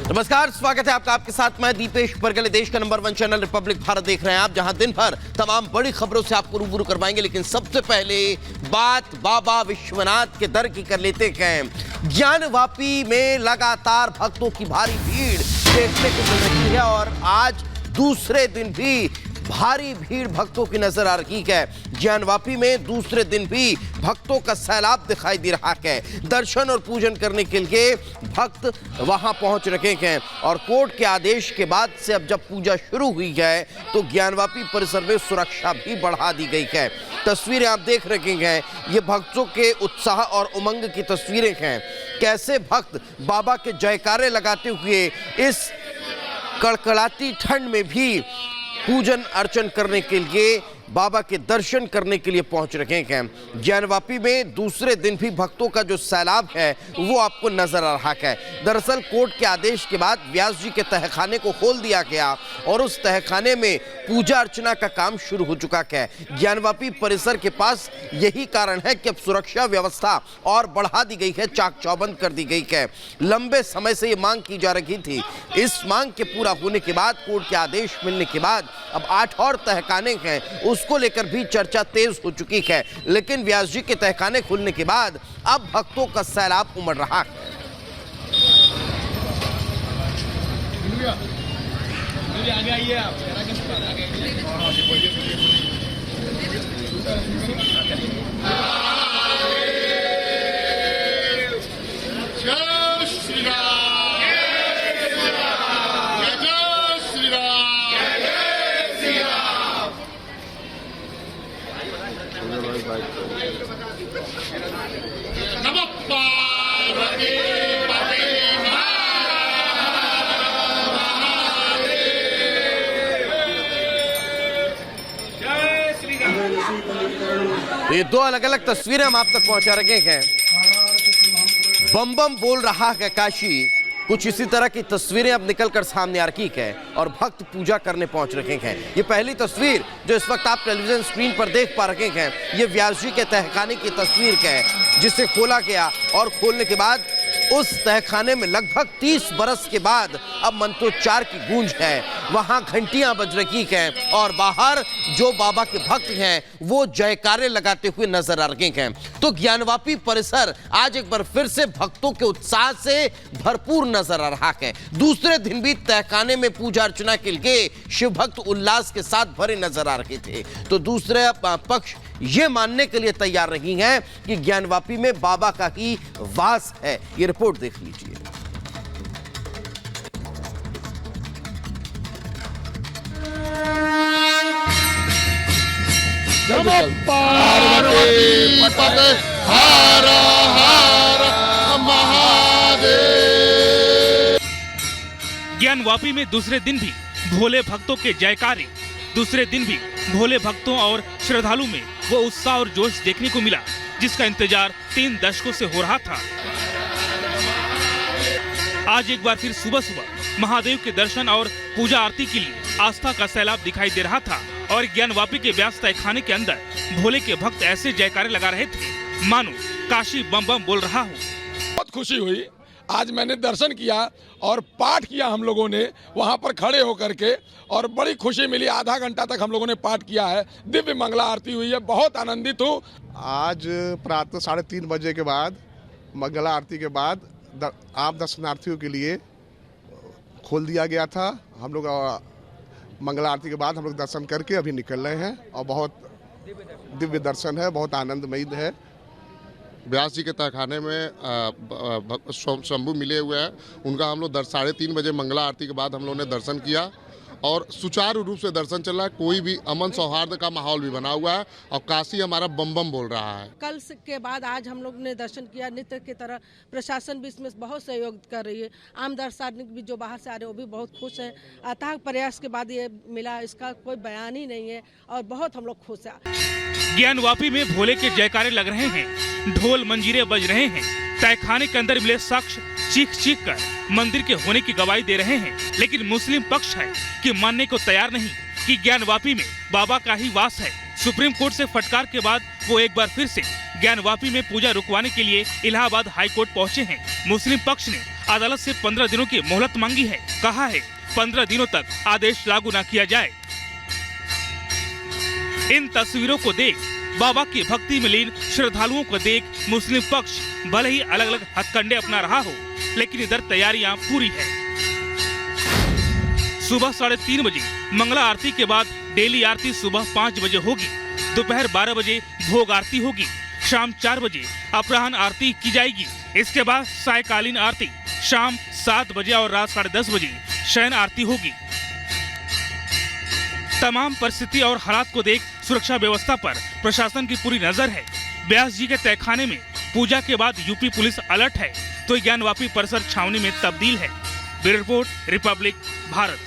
नमस्कार, स्वागत है आपका। आपके साथ मैं दीपेश परगले। देश का नंबर 1 चैनल रिपब्लिक भारत देख रहे हैं आप, जहां दिन भर तमाम बड़ी खबरों से आपको रूबरू करवाएंगे। लेकिन सबसे पहले बात बाबा विश्वनाथ के दर की कर लेते हैं। ज्ञानवापी में लगातार भक्तों की भारी भीड़ देखने को मिल रही है और आज दूसरे दिन भी भारी भीड़ भक्तों की नजर आ रही है। ज्ञानवापी में दूसरे दिन भी भक्तों का सैलाब दिखाई दे रहा है। दर्शन और पूजन करने के लिए भक्त वहां पहुंच रहे हैं और कोर्ट के आदेश के बाद से अब जब पूजा शुरू हुई है तो ज्ञानवापी परिसर में सुरक्षा भी बढ़ा दी गई है। तस्वीरें आप देख रहे हैं, ये भक्तों के उत्साह और उमंग की तस्वीरें हैं। कैसे भक्त बाबा के जयकारे लगाते हुए इस कड़कड़ाती ठंड में भी पूजन अर्चन करने के लिए, बाबा के दर्शन करने के लिए पहुंच रहे हैं। ज्ञानवापी में दूसरे दिन भी भक्तों का जो सैलाब है वो आपको नजर आ रहा है। दरअसल कोर्ट के आदेश के बाद व्यास जी के तहखाने को खोल दिया गया और उस तहखाने में पूजा अर्चना का काम शुरू हो चुका है। ज्ञानवापी परिसर के पास यही कारण है कि अब सुरक्षा व्यवस्था और बढ़ा दी गई है, चाक चौबंद कर दी गई है। लंबे समय से ये मांग की जा रही थी। इस मांग के पूरा होने के बाद, कोर्ट के आदेश मिलने के बाद अब 8 और तहखाने हैं, उसको लेकर भी चर्चा तेज हो चुकी है। लेकिन व्यास जी के तहखाने खुलने के बाद अब भक्तों का सैलाब उमड़ रहा है। आगे आइए आप, जय श्री राम, जय श्री राम, जय श्री राम। नमः पार्वती पते ये दो अलग अलग तस्वीरें हम आप तक पहुंचा रहे हैं। बम बम बोल रहा है काशी, कुछ इसी तरह की तस्वीरें अब निकलकर सामने आ रही है और भक्त पूजा करने पहुंच रहे हैं। ये पहली तस्वीर जो इस वक्त आप टेलीविजन स्क्रीन पर देख पा रहे हैं, ये व्यास जी के तहखाने की तस्वीर है, जिसे खोला गया और खोलने के बाद उस तहखाने में लगभग 30 बरस के बाद अब मंत्रोच्चार की गूंज है। वहां घंटियां बज रही हैं और बाहर जो बाबा के भक्त हैं वो जयकारे लगाते हुए नजर आ रहे हैं। तो ज्ञानवापी परिसर आज एक बार फिर से भक्तों के उत्साह से भरपूर नजर आ रहा है। दूसरे दिन भी तहखाने में पूजा अर्चना के लिए शिव भक्त उल्लास के साथ भरे नजर आ रहे थे। तो दूसरे पक्ष ये मानने के लिए तैयार नहीं है कि ज्ञानवापी में बाबा का ही वास है। ये रिपोर्ट देख लीजिए। नमः पार्वती पते हर हर महादेव। ज्ञानवापी में दूसरे दिन भी भोले भक्तों के जयकारे, दूसरे दिन भी भोले भक्तों और श्रद्धालु में वो उत्साह और जोश देखने को मिला जिसका इंतजार 3 दशकों से हो रहा था। आज एक बार फिर सुबह सुबह महादेव के दर्शन और पूजा आरती के लिए आस्था का सैलाब दिखाई दे रहा था और ज्ञानवापी के व्यास तहखाने के अंदर भोले के भक्त ऐसे जयकारे लगा रहे थे मानो काशी बम बम बोल रहा हो। बहुत खुशी हुई। आज मैंने दर्शन किया और पाठ किया हम लोगों ने वहाँ पर खड़े होकर के, और बड़ी खुशी मिली। आधा घंटा तक हम लोगों ने पाठ किया है। दिव्य मंगला आरती हुई है, बहुत आनंदित हूँ। आज प्रातः 3:30 बजे के बाद, मंगला आरती के बाद आम दर्शनार्थियों के लिए खोल दिया गया था। हम लोग मंगला आरती के बाद हम लोग दर्शन करके अभी निकल रहे हैं और बहुत दिव्य दर्शन है, बहुत आनंदमयी है। व्यास जी के तहखाने में शंभू मिले हुए हैं, उनका हम लोग 3:30 बजे मंगला आरती के बाद हम लोगों ने दर्शन किया और सुचारू रूप से दर्शन चल रहा है। कोई भी अमन सौहार्द का माहौल भी बना हुआ है और काशी हमारा बम बम बोल रहा है। कल के बाद आज हम लोग ने दर्शन किया नित्य की तरह। प्रशासन भी इसमें बहुत सहयोग कर रही है। आम दर्शनार्थी भी जो बाहर से आ रहे हैं वो भी बहुत खुश हैं। अथाह प्रयास के बाद ये मिला, इसका कोई बयान ही नहीं है और बहुत हम लोग खुश हैं। ज्ञानवापी में भोले के जयकारे लग रहे हैं, ढोल मंजीरे बज रहे हैं। तहखाने के अंदर मिले शख्स चीख चीख कर मंदिर के होने की गवाही दे रहे हैं। लेकिन मुस्लिम पक्ष है कि मानने को तैयार नहीं कि ज्ञानवापी में बाबा का ही वास है। सुप्रीम कोर्ट से फटकार के बाद वो एक बार फिर से ज्ञानवापी में पूजा रुकवाने के लिए इलाहाबाद हाई कोर्ट पहुंचे हैं। मुस्लिम पक्ष ने अदालत से 15 दिनों की मोहलत मांगी है। कहा है 15 दिनों तक आदेश लागू न किया जाए। इन तस्वीरों को देख, बाबा की भक्ति में लीन श्रद्धालुओं को देख मुस्लिम पक्ष भले ही अलग अलग हथकंडे अपना रहा हो, लेकिन इधर तैयारियां पूरी है। सुबह 3:30 बजे मंगला आरती के बाद डेली आरती सुबह 5 बजे होगी। दोपहर 12 बजे भोग आरती होगी। शाम 4 बजे अपराह्न आरती की जाएगी। इसके बाद सायकालीन आरती शाम 7 बजे और रात 10:30 बजे शयन आरती होगी। तमाम परिस्थिति और हालात को देख सुरक्षा व्यवस्था पर प्रशासन की पूरी नजर है। ब्यास जी के तहखाने में पूजा के बाद यूपी पुलिस अलर्ट है, तो ज्ञानवापी परिसर छावनी में तब्दील है। Bureau report, Republic Bharat.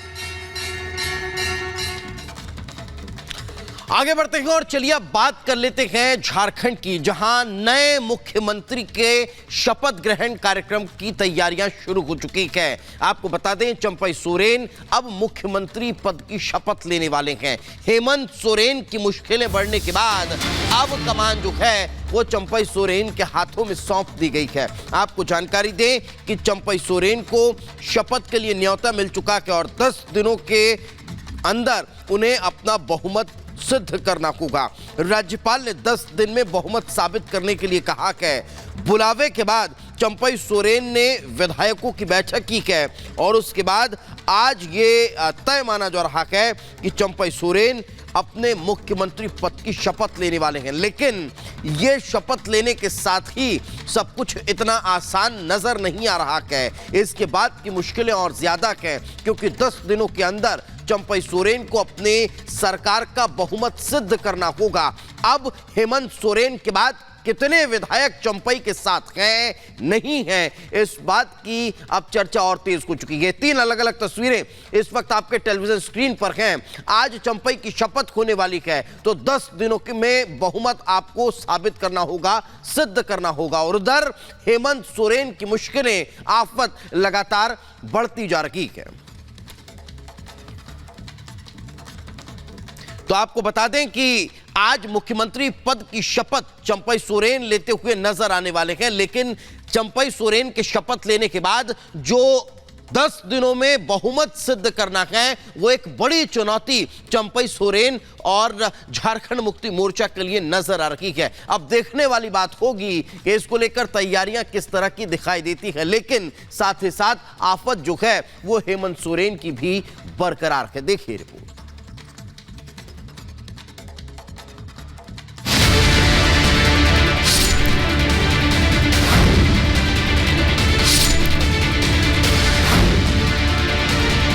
आगे बढ़ते हैं और चलिए अब बात कर लेते हैं झारखंड की, जहां नए मुख्यमंत्री के शपथ ग्रहण कार्यक्रम की तैयारियां शुरू हो चुकी है। आपको बता दें, चंपई सोरेन अब मुख्यमंत्री पद की शपथ लेने वाले हैं। हेमंत सोरेन की मुश्किलें बढ़ने के बाद अब कमान जो है वो चंपई सोरेन के हाथों में सौंप दी गई है। आपको जानकारी दें कि चंपई सोरेन को शपथ के लिए न्योता मिल चुका है और 10 दिनों के अंदर उन्हें अपना बहुमत सिद्ध करना होगा। राज्यपाल ने 10 दिन में बहुमत साबित करने के लिए कहा है। बुलावे के बाद चंपई सोरेन ने विधायकों की बैठक की है और उसके बाद आज ये तय माना जा रहा है कि चंपई सोरेन अपने मुख्यमंत्री पद की शपथ लेने वाले हैं। लेकिन ये शपथ लेने के साथ ही सब कुछ इतना आसान नजर नहीं आ रहा है। इसके बाद की मुश्किलें और ज्यादा हैं, क्योंकि 10 दिनों के अंदर चंपई सोरेन को अपने सरकार का बहुमत सिद्ध करना होगा। अब हेमंत सोरेन के बाद कितने विधायक चंपई के साथ हैं नहीं हैं, इस बात की अब चर्चा और तेज हो चुकी है। 3 अलग अलग तस्वीरें इस वक्त आपके टेलीविजन स्क्रीन पर हैं। आज चंपई की शपथ होने वाली है, तो 10 दिनों में बहुमत आपको साबित करना होगा, सिद्ध करना होगा। और उधर हेमंत सोरेन की मुश्किलें, आफत लगातार बढ़ती जा रही है। तो आपको बता दें कि आज मुख्यमंत्री पद की शपथ चंपई सोरेन लेते हुए नजर आने वाले हैं। लेकिन चंपई सोरेन के शपथ लेने के बाद जो 10 दिनों में बहुमत सिद्ध करना है, वो एक बड़ी चुनौती चंपई सोरेन और झारखंड मुक्ति मोर्चा के लिए नजर आ रही है। अब देखने वाली बात होगी कि इसको लेकर तैयारियां किस तरह की दिखाई देती है। लेकिन साथ ही साथ आफत जो है वो हेमंत सोरेन की भी बरकरार है। देखिए रिपोर्ट।